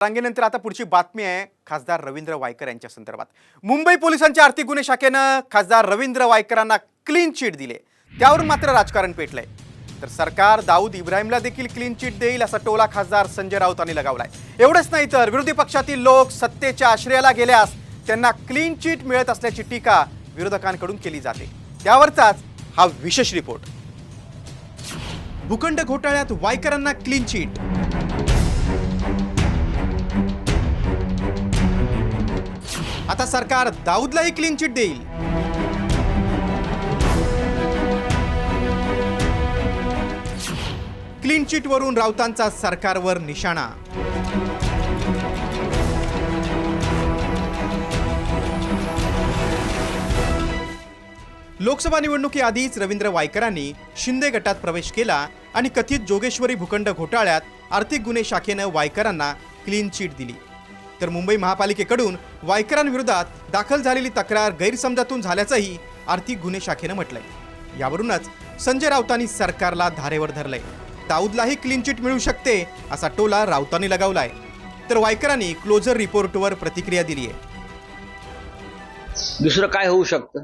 रांगेनंतर आता पुढची बातमी आहे खासदार रवींद्र वायकर यांच्या संदर्भात। मुंबई पोलिसांच्या आर्थिक गुन्हे शाखेनं खासदार रवींद्र वायकरांना क्लीन चिट दिले, त्यावरून मात्र राजकारण पेटलंय। तर सरकार दाऊद इब्राहिमला देखील क्लीन चिट देईल असा टोला खासदार संजय राऊतांनी लगावलाय। एवढंच नाही तर विरोधी पक्षातील लोक सत्तेच्या आश्रयाला गेल्यास त्यांना क्लीन चिट मिळत असल्याची टीका विरोधकांकडून केली जाते। त्यावरचाच हा विशेष रिपोर्ट। भूखंड घोटाळ्यात वायकरांना क्लीन चिट। आता सरकार दाऊदलाही क्लीन चिट देईल। क्लीन चिट वरून राऊतांचा सरकारवर निशाणा। लोकसभा निवडणुकीआधीच रवींद्र वायकरांनी शिंदे गटात प्रवेश केला आणि कथित जोगेश्वरी भूखंड घोटाळ्यात आर्थिक गुन्हे शाखेनं वायकरांना क्लीन चिट दिली। तर मुंबई महापालिकेकडून वायकरांविरोधात दाखल झालेली तक्रार गैरसमजातून झाल्याचंही आर्थिक गुन्हे शाखेनं म्हटलंय। यावरूनच संजय राऊतांनी सरकारला धारेवर धरलंय। दाऊदलाही क्लीन चिट मिळू शकते असा टोला राऊतांनी लगावलाय। तर वायकरांनी क्लोजर रिपोर्टवर प्रतिक्रिया दिली आहे। दुसरं काय होऊ शकतं?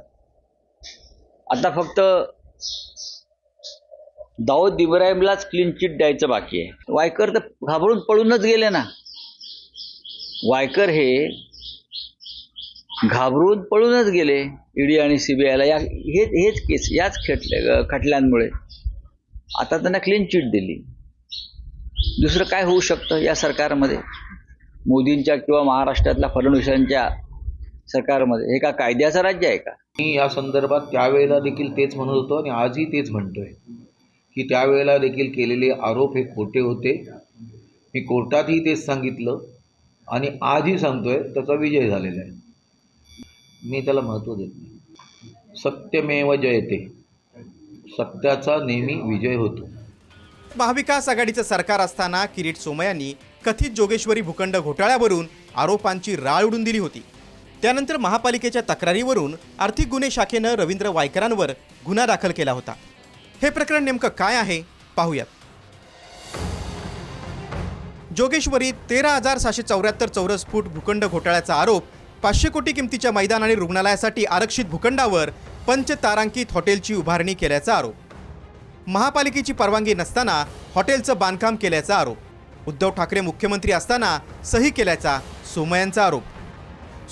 आता फक्त दाऊद इब्राहिमलाच क्लीन चिट द्यायचं बाकी आहे। वायकर तर घाबरून पळूनच गेले ना। वायकर हे घाबरून पळूनच गेले ईडी आणि सीबीआयला हेच केस याच खटल्यांमुळे। आता त्यांना क्लीन चिट दिली। दुसरं काय होऊ शकतं या सरकारमध्ये? मोदींच्या किंवा महाराष्ट्रातल्या फडणवीसांच्या सरकारमध्ये हे का कायद्याचं राज्य आहे का? मी या संदर्भात त्यावेळेला देखील तेच म्हणत होतो आणि आजही तेच म्हणतोय की त्यावेळेला देखील केलेले आरोप हे खोटे होते। मी कोर्टातही तेच सांगितलं आणि आजही सांगतोय, त्याचा विजय झालेला आहे। मी त्याला महत्त्व देत नाही। सत्यमेव जयते, सत्याचा नेहमी विजय होतो। महाविकास आघाडीचं सरकार असताना किरीट सोमय्यांनी कथित जोगेश्वरी भूखंड घोटाळ्यावरून आरोपांची राळ उडून दिली होती। त्यानंतर महापालिकेच्या तक्रारीवरून आर्थिक गुन्हे शाखेनं रवींद्र वायकरांवर गुन्हा दाखल केला होता। हे प्रकरण नेमकं काय आहे पाहूयात। जोगेश्वरी 13,674 चौरस फूट भूखंड घोटाळ्याचा आरोप 500 कोटी किमतीच्या मैदान आणि रुग्णालयासाठी आरक्षित भूखंडावर पंचतारांकित हॉटेलची उभारणी केल्याचा आरोप। महापालिकेची परवानगी नसताना हॉटेलचं बांधकाम केल्याचा आरोप। उद्धव ठाकरे मुख्यमंत्री असताना सही केल्याचा सोमय्यांचा आरोप।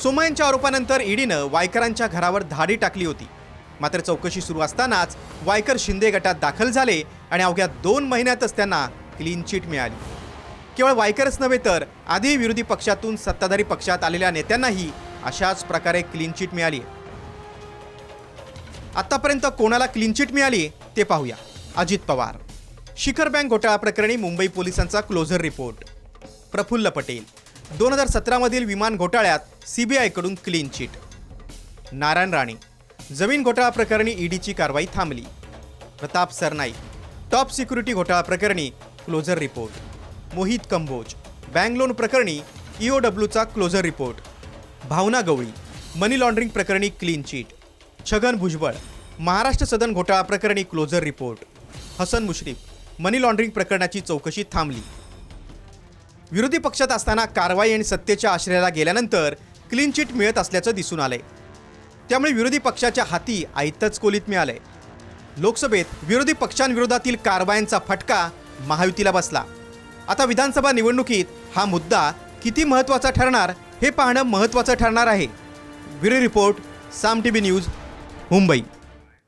सोमय्यांच्या आरोपानंतर ईडीनं वायकरांच्या घरावर धाडी टाकली होती। मात्र चौकशी सुरू असतानाच वायकर शिंदे गटात दाखल झाले आणि अवघ्या 2 महिन्यातच त्यांना क्लीन चिट मिळाली। केवळ वायकरच नव्हे तर आधी विरोधी पक्षातून सत्ताधारी पक्षात आलेल्या नेत्यांनाही अशाच प्रकारे क्लीन चिट मिळाली। आतापर्यंत कोणाला क्लीन चिट मिळाली ते पाहूया। अजित पवार। शिखर बँक घोटाळा प्रकरणी मुंबई पोलिसांचा क्लोजर रिपोर्ट। प्रफुल्ल पटेल। 2017 मधील विमान घोटाळ्यात सीबीआयकडून क्लीन चिट। नारायण राणे। जमीन घोटाळा प्रकरणी ईडीची कारवाई थांबली। प्रताप सरनाईक। टॉप सिक्युरिटी घोटाळा प्रकरणी closure report. Mohit Kamboj. Bank loan प्रकरणी ईओडब्ल्यूचा closure report. Bhavana Gawali. Money laundering प्रकरणी क्लीन चिट। छगन भुजबळ। महाराष्ट्र सदन घोटाळा प्रकरणी closure report. Hasan Mushrif. Money laundering प्रकरणाची चौकशी थांबली। विरोधी पक्षात असताना कारवाई आणि सत्तेच्या आश्रयाला गेल्यानंतर क्लीन चिट मिळत असल्याचं दिसून आलंय। त्यामुळे विरोधी पक्षाच्या हाती आयतच कोलीत मिळालंय। लोकसभेत विरोधी पक्षांविरोधातील कारवायांचा फटका महायुतीला बसला। आता विधानसभा निवडणुकीत हा मुद्दा किती महत्त्वाचा ठरणार हे पाहणं महत्त्वाचं ठरणार आहे। ब्युरो रिपोर्ट, साम टीव्ही न्यूज, मुंबई।